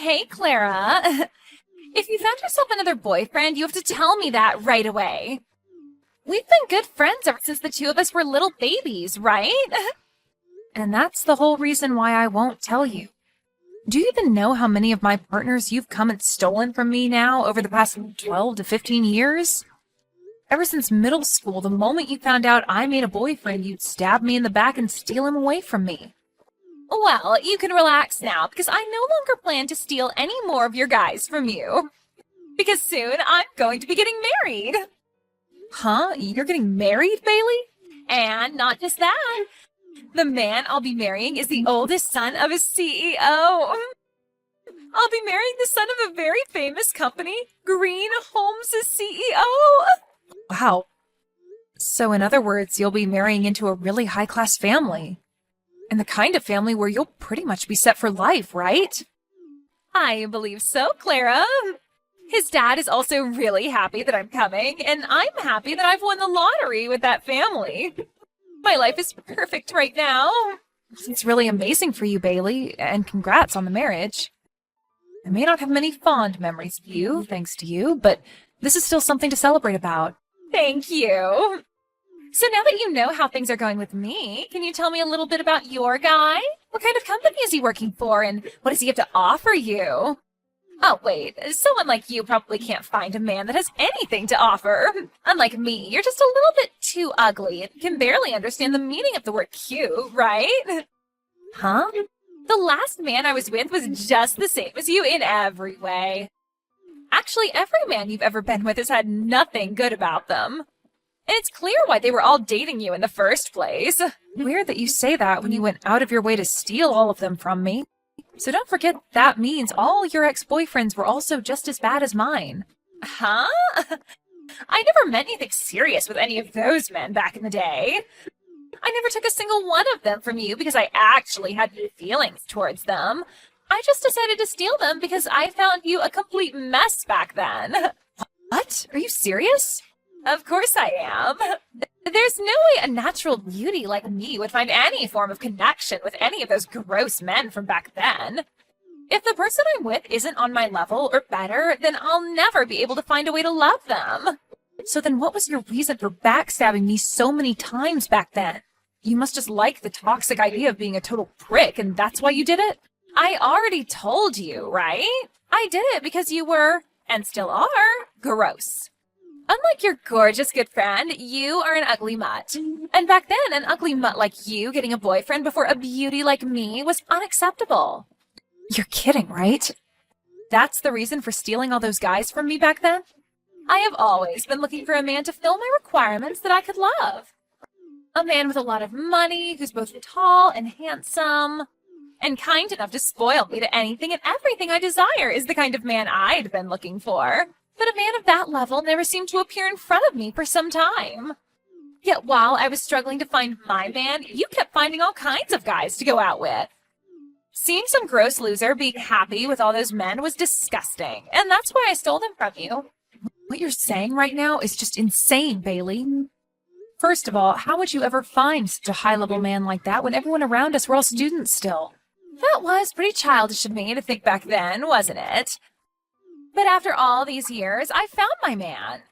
Hey, Clara. If you found yourself another boyfriend, you have to tell me that right away. We've been good friends ever since the two of us were little babies, right? And that's the whole reason why I won't tell you. Do you even know how many of my partners you've come and stolen from me now over the past 12 to 15 years? Ever since middle school, the moment you found out I made a boyfriend, you'd stab me in the back and steal him away from me. Well, you can relax now, because I no longer plan to steal any more of your guys from you. Because soon I'm going to be getting married. Huh? You're getting married, Bailey? And not just that. The man I'll be marrying is the oldest son of a CEO. I'll be marrying the son of a very famous company, Green Homes' CEO. Wow. So in other words, you'll be marrying into a really high-class family. And the kind of family where you'll pretty much be set for life, right? I believe so, Clara. His dad is also really happy that I'm coming, and I'm happy that I've won the lottery with that family. My life is perfect right now. It's really amazing for you, Bailey, and congrats on the marriage. I may not have many fond memories of you, thanks to you, but this is still something to celebrate about. Thank you. So now that you know how things are going with me, can you tell me a little bit about your guy? What kind of company is he working for, and what does he have to offer you? Oh, wait, someone like you probably can't find a man that has anything to offer. Unlike me, you're just a little bit too ugly and can barely understand the meaning of the word cute, right? Huh? The last man I was with was just the same as you in every way. Actually, every man you've ever been with has had nothing good about them. And it's clear why they were all dating you in the first place. Weird that you say that when you went out of your way to steal all of them from me. So don't forget that means all your ex-boyfriends were also just as bad as mine. Huh? I never meant anything serious with any of those men back in the day. I never took a single one of them from you because I actually had any feelings towards them. I just decided to steal them because I found you a complete mess back then. What? Are you serious? Of course I am. There's no way a natural beauty like me would find any form of connection with any of those gross men from back then. If the person I'm with isn't on my level or better, then I'll never be able to find a way to love them. So then what was your reason for backstabbing me so many times back then? You must just like the toxic idea of being a total prick, and that's why you did it? I already told you, right? I did it because you were, and still are, gross. Unlike your gorgeous good friend, you are an ugly mutt. And back then, an ugly mutt like you getting a boyfriend before a beauty like me was unacceptable. You're kidding, right? That's the reason for stealing all those guys from me back then? I have always been looking for a man to fill my requirements that I could love. A man with a lot of money, who's both tall and handsome, and kind enough to spoil me to anything and everything I desire is the kind of man I'd been looking for. But a man of that level never seemed to appear in front of me for some time. Yet while I was struggling to find my man, you kept finding all kinds of guys to go out with. Seeing some gross loser being happy with all those men was disgusting, and that's why I stole them from you. What you're saying right now is just insane, Bailey. First of all, how would you ever find such a high-level man like that when everyone around us were all students still? That was pretty childish of me to think back then, wasn't it? But after all these years, I found my man.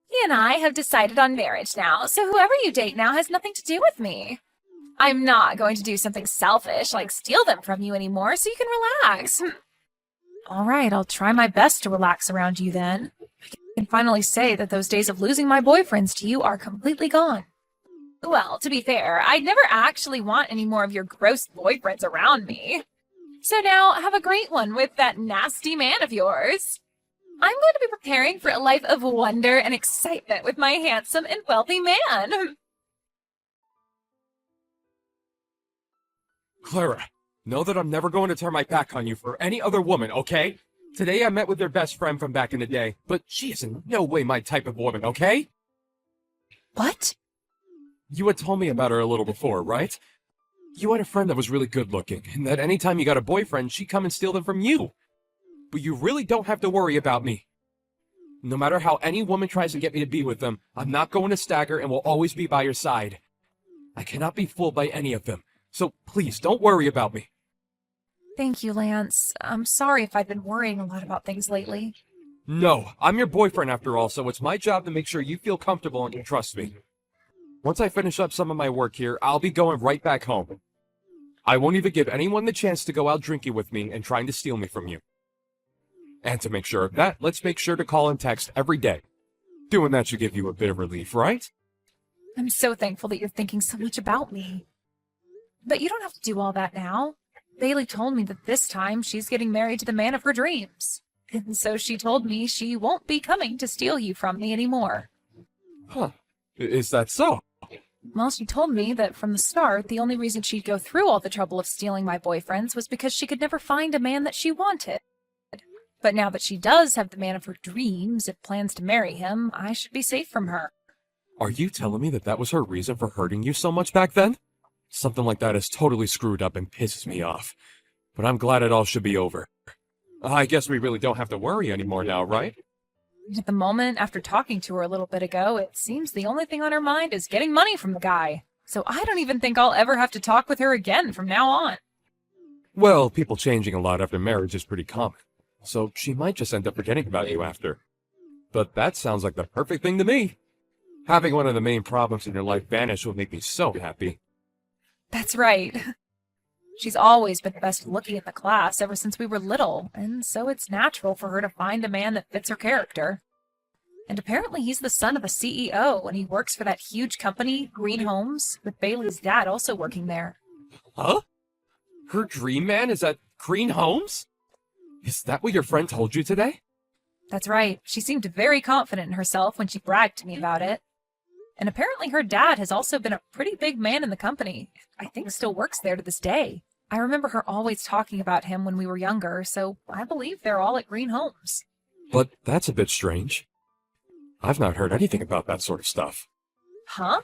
He and I have decided on marriage now, so whoever you date now has nothing to do with me. I'm not going to do something selfish like steal them from you anymore, so you can relax. All right, I'll try my best to relax around you then. I can finally say that those days of losing my boyfriends to you are completely gone. Well, to be fair, I'd never actually want any more of your gross boyfriends around me. So now, have a great one with that nasty man of yours. I'm going to be preparing for a life of wonder and excitement with my handsome and wealthy man. Clara, know that I'm never going to turn my back on you for any other woman, okay? Today I met with their best friend from back in the day, but she is in no way my type of woman, okay? What? You had told me about her a little before, right? You had a friend that was really good looking, and that anytime you got a boyfriend, she'd come and steal them from you. But you really don't have to worry about me. No matter how any woman tries to get me to be with them, I'm not going to stagger and will always be by your side. I cannot be fooled by any of them, so please don't worry about me. Thank you, Lance. I'm sorry if I've been worrying a lot about things lately. No, I'm your boyfriend after all, so it's my job to make sure you feel comfortable and you trust me. Once I finish up some of my work here, I'll be going right back home. I won't even give anyone the chance to go out drinking with me and trying to steal me from you. And to make sure of that, let's make sure to call and text every day. Doing that should give you a bit of relief, right? I'm so thankful that you're thinking so much about me. But you don't have to do all that now. Bailey told me that this time she's getting married to the man of her dreams. And so she told me she won't be coming to steal you from me anymore. Huh. Is that so? Well, she told me that from the start, the only reason she'd go through all the trouble of stealing my boyfriends was because she could never find a man that she wanted. But now that she does have the man of her dreams and plans to marry him, I should be safe from her. Are you telling me that that was her reason for hurting you so much back then? Something like that is totally screwed up and pisses me off. But I'm glad it all should be over. I guess we really don't have to worry anymore now, right? At the moment, after talking to her a little bit ago, it seems the only thing on her mind is getting money from the guy. So I don't even think I'll ever have to talk with her again from now on. Well, people changing a lot after marriage is pretty common. So she might just end up forgetting about you after. But that sounds like the perfect thing to me. Having one of the main problems in your life vanish would make me so happy. That's right. She's always been the best looking in the class ever since we were little, and so it's natural for her to find a man that fits her character. And apparently he's the son of a CEO, and he works for that huge company, Green Homes, with Bailey's dad also working there. Huh? Her dream man is at Green Homes? Is that what your friend told you today? That's right. She seemed very confident in herself when she bragged to me about it. And apparently her dad has also been a pretty big man in the company. I think still works there to this day. I remember her always talking about him when we were younger, so I believe they're all at Green Homes. But that's a bit strange. I've not heard anything about that sort of stuff. Huh?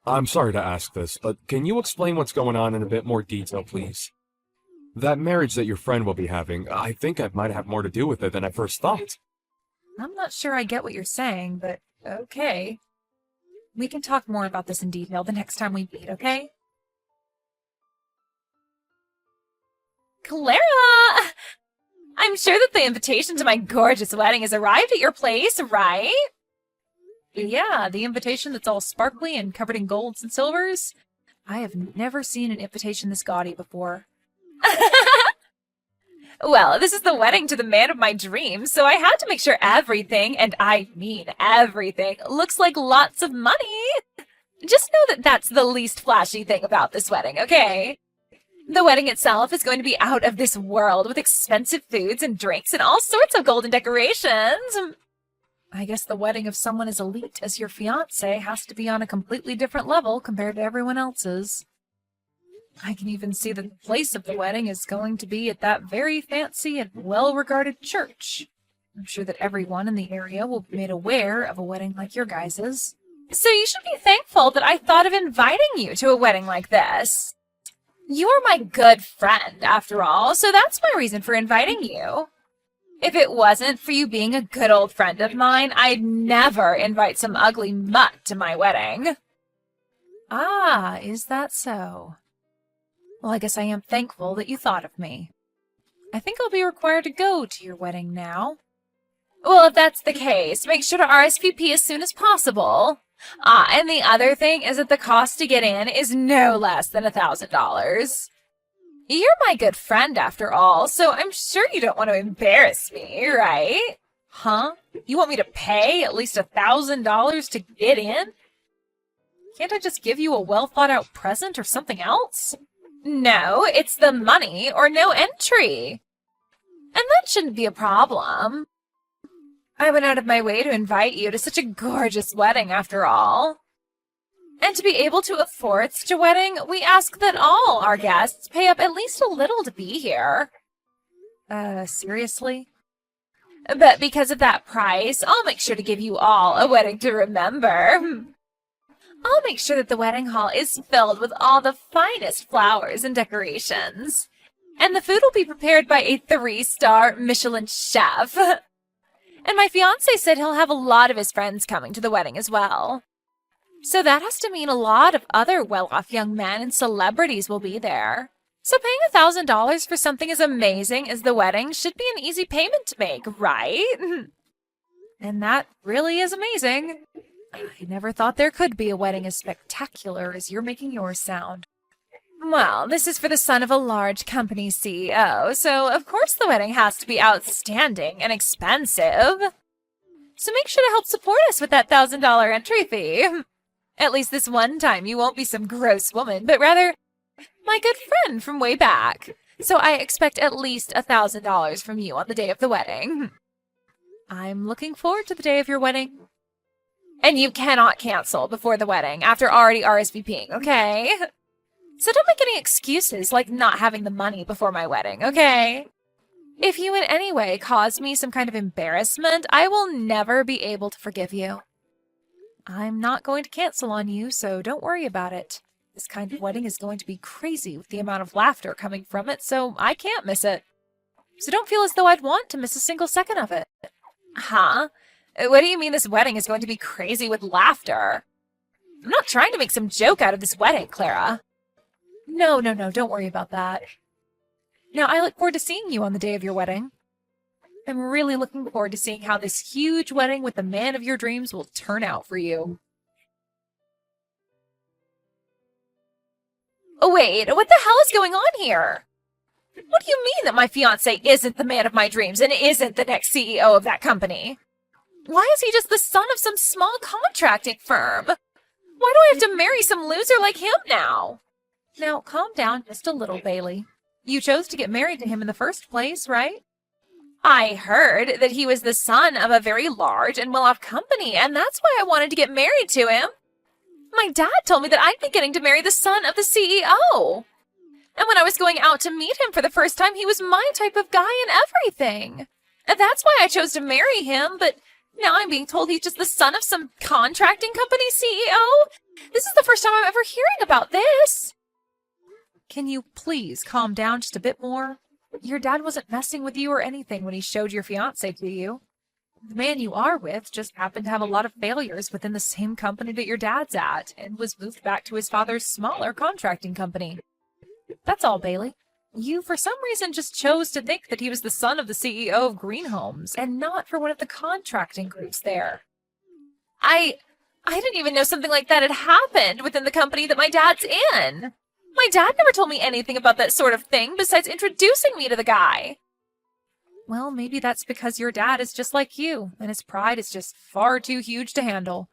I'm sorry to ask this, but can you explain what's going on in a bit more detail, please? That marriage that your friend will be having, I think I might have more to do with it than I first thought. I'm not sure I get what you're saying, but okay. We can talk more about this in detail the next time we meet, okay? Clara! I'm sure that the invitation to my gorgeous wedding has arrived at your place, right? Yeah, the invitation that's all sparkly and covered in golds and silvers. I have never seen an invitation this gaudy before. Well, this is the wedding to the man of my dreams, so I had to make sure everything, and I mean everything, looks like lots of money. Just know that that's the least flashy thing about this wedding, okay? The wedding itself is going to be out of this world with expensive foods and drinks and all sorts of golden decorations. I guess the wedding of someone as elite as your fiancé has to be on a completely different level compared to everyone else's. I can even see that the place of the wedding is going to be at that very fancy and well-regarded church. I'm sure that everyone in the area will be made aware of a wedding like your guys's. So you should be thankful that I thought of inviting you to a wedding like this. You are my good friend, after all, so that's my reason for inviting you. If it wasn't for you being a good old friend of mine, I'd never invite some ugly mutt to my wedding. Ah, is that so? Well, I guess I am thankful that you thought of me. I think I'll be required to go to your wedding now. Well, if that's the case, make sure to RSVP as soon as possible. And the other thing is that the cost to get in is no less than $1,000. You're my good friend, after all, so I'm sure you don't want to embarrass me, right? Huh? You want me to pay at least $1,000 to get in? Can't I just give you a well-thought-out present or something else? No, it's the money or no entry. And that shouldn't be a problem. I went out of my way to invite you to such a gorgeous wedding, after all. And to be able to afford such a wedding, we ask that all our guests pay up at least a little to be here. Seriously? But because of that price, I'll make sure to give you all a wedding to remember. I'll make sure that the wedding hall is filled with all the finest flowers and decorations. And the food will be prepared by a 3-star Michelin chef. And my fiancé said he'll have a lot of his friends coming to the wedding as well. So that has to mean a lot of other well-off young men and celebrities will be there. So paying $1,000 for something as amazing as the wedding should be an easy payment to make, right? And that really is amazing. I never thought there could be a wedding as spectacular as you're making yours sound. Well, this is for the son of a large company CEO, so of course the wedding has to be outstanding and expensive. So make sure to help support us with that $1,000 entry fee. At least this one time you won't be some gross woman, but rather my good friend from way back. So I expect at least $1,000 from you on the day of the wedding. I'm looking forward to the day of your wedding. And you cannot cancel before the wedding after already RSVPing, okay? So don't make any excuses like not having the money before my wedding, okay? If you in any way cause me some kind of embarrassment, I will never be able to forgive you. I'm not going to cancel on you, so don't worry about it. This kind of wedding is going to be crazy with the amount of laughter coming from it, so I can't miss it. So don't feel as though I'd want to miss a single second of it. Huh? What do you mean this wedding is going to be crazy with laughter? I'm not trying to make some joke out of this wedding, Clara. No, don't worry about that. Now, I look forward to seeing you on the day of your wedding. I'm really looking forward to seeing how this huge wedding with the man of your dreams will turn out for you. Oh, wait, what the hell is going on here? What do you mean that my fiancé isn't the man of my dreams and isn't the next CEO of that company? Why is he just the son of some small contracting firm? Why do I have to marry some loser like him now? Now, calm down just a little, Bailey. You chose to get married to him in the first place, right? I heard that he was the son of a very large and well-off company, and that's why I wanted to get married to him. My dad told me that I'd be getting to marry the son of the CEO. And when I was going out to meet him for the first time, he was my type of guy and everything. And that's why I chose to marry him, but now I'm being told he's just the son of some contracting company CEO? This is the first time I'm ever hearing about this. Can you please calm down just a bit more? Your dad wasn't messing with you or anything when he showed your fiancé to you. The man you are with just happened to have a lot of failures within the same company that your dad's at and was moved back to his father's smaller contracting company. That's all, Bailey. You, for some reason, just chose to think that he was the son of the CEO of Green Homes and not for one of the contracting groups there. I didn't even know something like that had happened within the company that my dad's in. My dad never told me anything about that sort of thing besides introducing me to the guy. Well, maybe that's because your dad is just like you, and his pride is just far too huge to handle.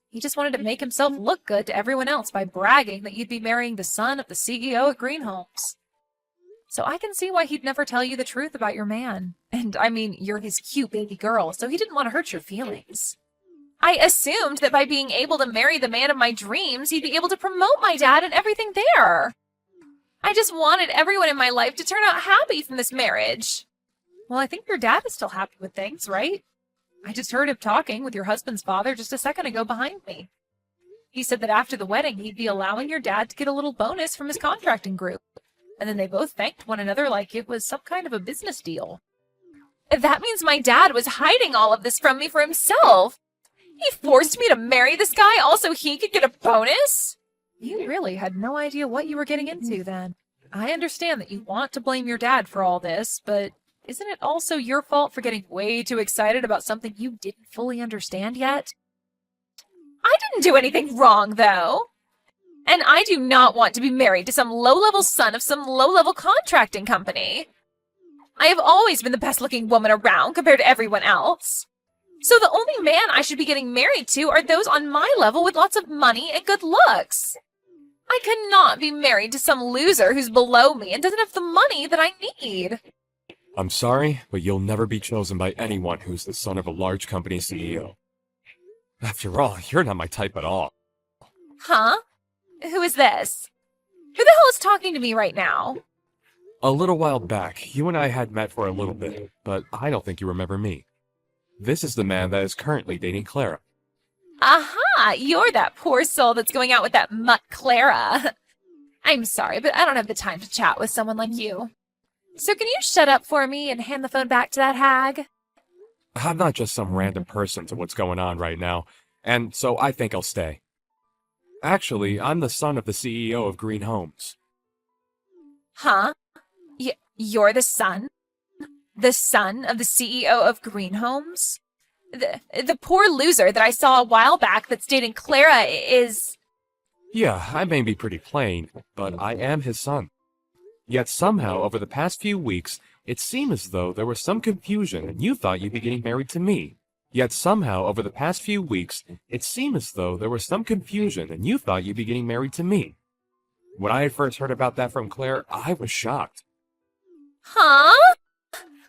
He just wanted to make himself look good to everyone else by bragging that you'd be marrying the son of the CEO at Green Homes. So I can see why he'd never tell you the truth about your man. And I mean, you're his cute baby girl, so he didn't want to hurt your feelings. I assumed that by being able to marry the man of my dreams, he'd be able to promote my dad and everything there. I just wanted everyone in my life to turn out happy from this marriage. Well, I think your dad is still happy with things, right? I just heard him talking with your husband's father just a second ago behind me. He said that after the wedding, he'd be allowing your dad to get a little bonus from his contracting group. And then they both thanked one another like it was some kind of a business deal. That means my dad was hiding all of this from me for himself. He forced me to marry this guy also he could get a bonus? You really had no idea what you were getting into then. I understand that you want to blame your dad for all this, but isn't it also your fault for getting way too excited about something you didn't fully understand yet? I didn't do anything wrong, though. And I do not want to be married to some low-level son of some low-level contracting company. I have always been the best-looking woman around compared to everyone else. So the only man I should be getting married to are those on my level with lots of money and good looks. I cannot be married to some loser who's below me and doesn't have the money that I need. I'm sorry, but you'll never be chosen by anyone who's the son of a large company CEO. After all, you're not my type at all. Huh? Who is this? Who the hell is talking to me right now? A little while back, you and I had met for a little bit, but I don't think you remember me. This is the man that is currently dating Clara. Aha! You're that poor soul that's going out with that mutt Clara. I'm sorry, but I don't have the time to chat with someone like you. So can you shut up for me and hand the phone back to that hag? I'm not just some random person to what's going on right now, and so I think I'll stay. Actually, I'm the son of the CEO of Green Homes. Huh? You're the son? The son of the CEO of Green Homes? The poor loser that I saw a while back that's dating Clara is... Yeah, I may be pretty plain, but I am his son. Yet somehow, over the past few weeks, it seemed as though there was some confusion and you thought you'd be getting married to me. Yet somehow, over the past few weeks, it seemed as though there was some confusion and you thought you'd be getting married to me. When I had first heard about that from Claire, I was shocked. Huh?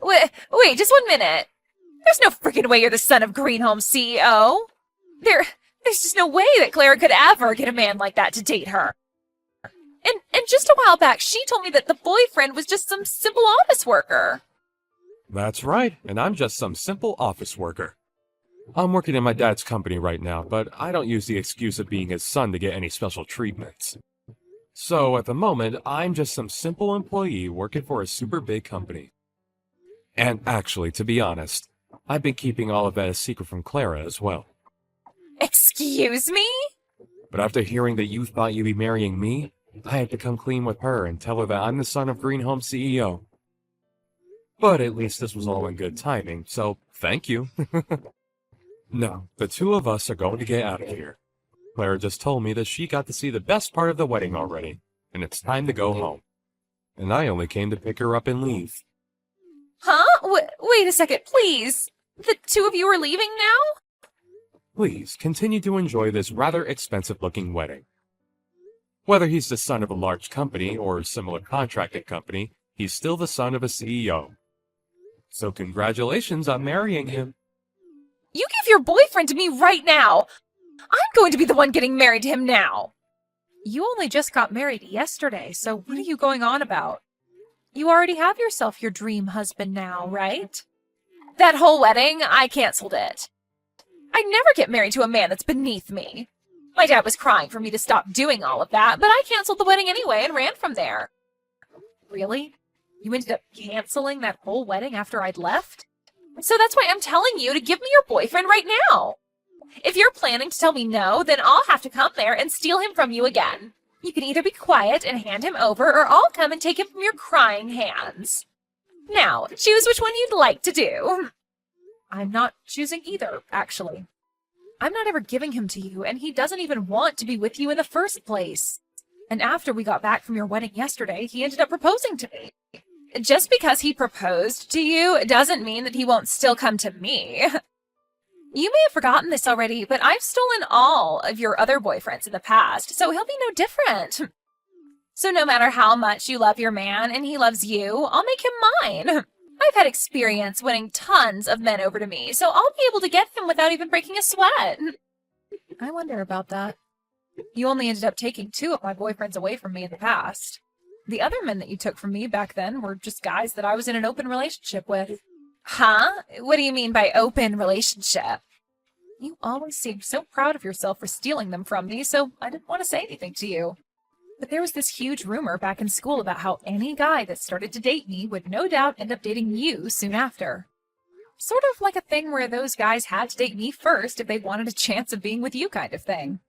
Wait, just 1 minute. There's no freaking way you're the son of Green Homes CEO. There's just no way that Clara could ever get a man like that to date her. And just a while back, she told me that the boyfriend was just some simple office worker. That's right, and I'm just some simple office worker. I'm working in my dad's company right now, but I don't use the excuse of being his son to get any special treatments. So, at the moment, I'm just some simple employee working for a super big company. And actually, to be honest, I've been keeping all of that a secret from Clara as well. Excuse me? But after hearing that you thought you'd be marrying me, I had to come clean with her and tell her that I'm the son of Green Home CEO. But at least this was all in good timing, so thank you. No, the two of us are going to get out of here. Clara just told me that she got to see the best part of the wedding already, and it's time to go home. And I only came to pick her up and leave. Huh? Wait a second, please. The two of you are leaving now? Please, continue to enjoy this rather expensive-looking wedding. Whether he's the son of a large company or a similar contracting company, he's still the son of a CEO. So congratulations on marrying him. You give your boyfriend to me right now. I'm going to be the one getting married to him now. You only just got married yesterday, so what are you going on about? You already have yourself your dream husband now, right? That whole wedding, I canceled it. I'd never get married to a man that's beneath me. My dad was crying for me to stop doing all of that, but I canceled the wedding anyway and ran from there. Really? You ended up canceling that whole wedding after I'd left? So that's why I'm telling you to give me your boyfriend right now. If you're planning to tell me no, then I'll have to come there and steal him from you again. You can either be quiet and hand him over, or I'll come and take him from your crying hands. Now, choose which one you'd like to do. I'm not choosing either, actually. I'm not ever giving him to you, and he doesn't even want to be with you in the first place. And after we got back from your wedding yesterday, he ended up proposing to me. Just because he proposed to you doesn't mean that he won't still come to me. You may have forgotten this already, but I've stolen all of your other boyfriends in the past, so he'll be no different. So no matter how much you love your man and he loves you, I'll make him mine. I've had experience winning tons of men over to me, so I'll be able to get him without even breaking a sweat. I wonder about that. You only ended up taking 2 of my boyfriends away from me in the past. The other men that you took from me back then were just guys that I was in an open relationship with. Huh? What do you mean by open relationship? You always seemed so proud of yourself for stealing them from me, so I didn't want to say anything to you. But there was this huge rumor back in school about how any guy that started to date me would no doubt end up dating you soon after. Sort of like a thing where those guys had to date me first if they wanted a chance of being with you kind of thing.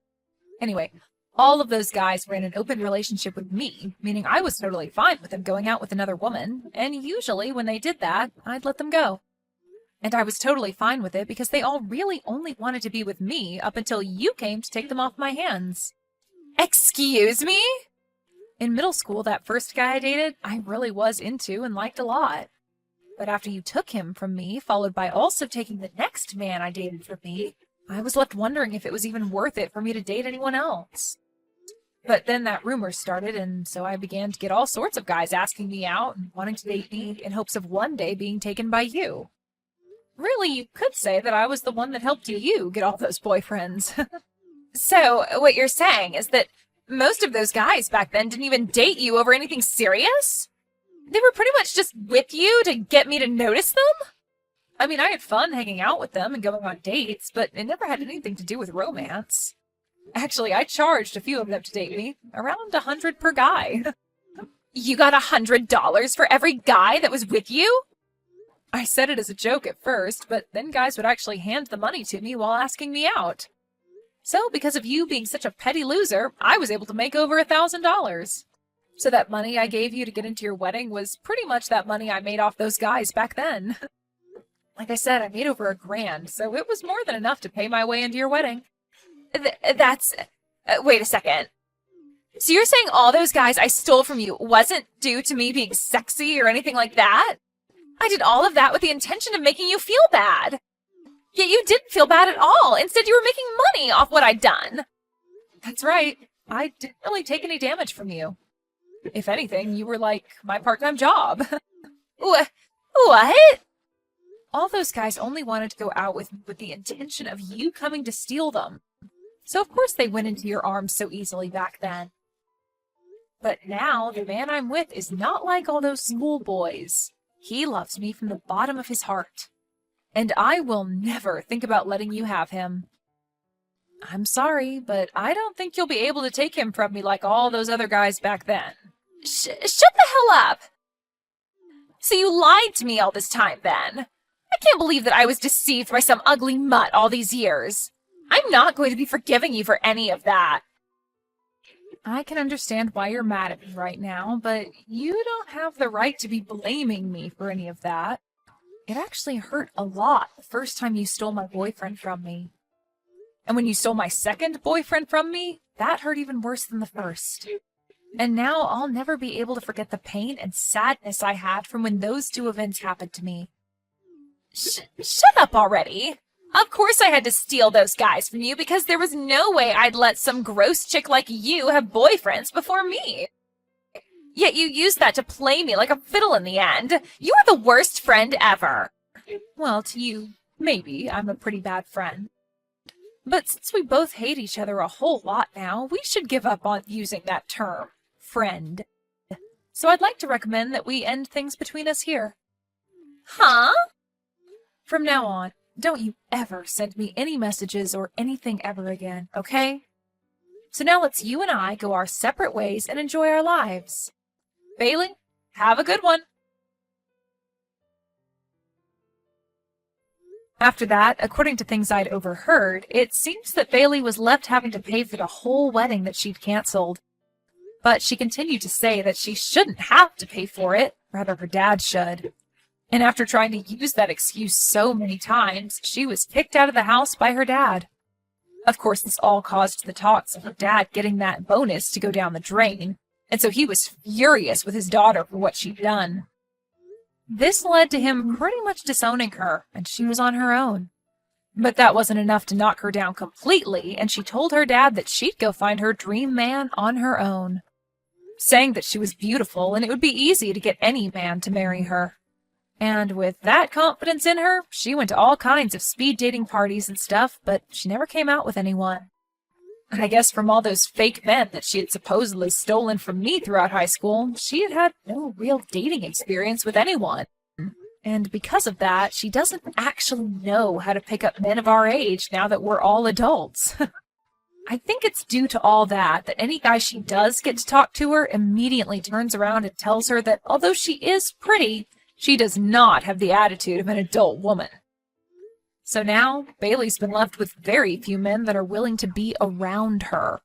Anyway, all of those guys were in an open relationship with me, meaning I was totally fine with them going out with another woman, and usually when they did that, I'd let them go. And I was totally fine with it because they all really only wanted to be with me up until you came to take them off my hands. Excuse me? In middle school, that first guy I dated, I really was into and liked a lot. But after you took him from me, followed by also taking the next man I dated from me, I was left wondering if it was even worth it for me to date anyone else. But then that rumor started, and so I began to get all sorts of guys asking me out and wanting to date me in hopes of one day being taken by you. Really, you could say that I was the one that helped you get all those boyfriends. So, what you're saying is that most of those guys back then didn't even date you over anything serious? They were pretty much just with you to get me to notice them? I mean, I had fun hanging out with them and going on dates, but it never had anything to do with romance. Actually, I charged a few of them to date me, around $100 per guy. You got $100 for every guy that was with you? I said it as a joke at first, but then guys would actually hand the money to me while asking me out. So, because of you being such a petty loser, I was able to make over $1,000. So that money I gave you to get into your wedding was pretty much that money I made off those guys back then. Like I said, I made over $1,000, so it was more than enough to pay my way into your wedding. Wait a second. So you're saying all those guys I stole from you wasn't due to me being sexy or anything like that? I did all of that with the intention of making you feel bad. Yet you didn't feel bad at all. Instead, you were making money off what I'd done. That's right. I didn't really take any damage from you. If anything, you were like my part-time job. What? All those guys only wanted to go out with the intention of you coming to steal them. So of course they went into your arms so easily back then. But now, the man I'm with is not like all those schoolboys. He loves me from the bottom of his heart. And I will never think about letting you have him. I'm sorry, but I don't think you'll be able to take him from me like all those other guys back then. Shut the hell up! So you lied to me all this time, then? I can't believe that I was deceived by some ugly mutt all these years. I'm not going to be forgiving you for any of that. I can understand why you're mad at me right now, but you don't have the right to be blaming me for any of that. It actually hurt a lot the first time you stole my boyfriend from me. And when you stole my second boyfriend from me, that hurt even worse than the first. And now I'll never be able to forget the pain and sadness I had from when those two events happened to me. Shut up already! Of course I had to steal those guys from you because there was no way I'd let some gross chick like you have boyfriends before me. Yet you used that to play me like a fiddle in the end. You are the worst friend ever. Well, to you, maybe I'm a pretty bad friend. But since we both hate each other a whole lot now, we should give up on using that term, friend. So I'd like to recommend that we end things between us here. Huh? From now on, don't you ever send me any messages or anything ever again, okay? So now let's you and I go our separate ways and enjoy our lives. Bailey, have a good one. After that, according to things I'd overheard, it seems that Bailey was left having to pay for the whole wedding that she'd canceled. But she continued to say that she shouldn't have to pay for it, rather her dad should. And after trying to use that excuse so many times, she was kicked out of the house by her dad. Of course, this all caused the talks of her dad getting that bonus to go down the drain, and so he was furious with his daughter for what she'd done. This led to him pretty much disowning her, and she was on her own. But that wasn't enough to knock her down completely, and she told her dad that she'd go find her dream man on her own, saying that she was beautiful and it would be easy to get any man to marry her. And with that confidence in her, she went to all kinds of speed dating parties and stuff, but she never came out with anyone. And I guess from all those fake men that she had supposedly stolen from me throughout high school, she had had no real dating experience with anyone. And because of that, she doesn't actually know how to pick up men of our age now that we're all adults. I think it's due to all that any guy she does get to talk to her immediately turns around and tells her that although she is pretty, she does not have the attitude of an adult woman. So now, Bailey's been left with very few men that are willing to be around her.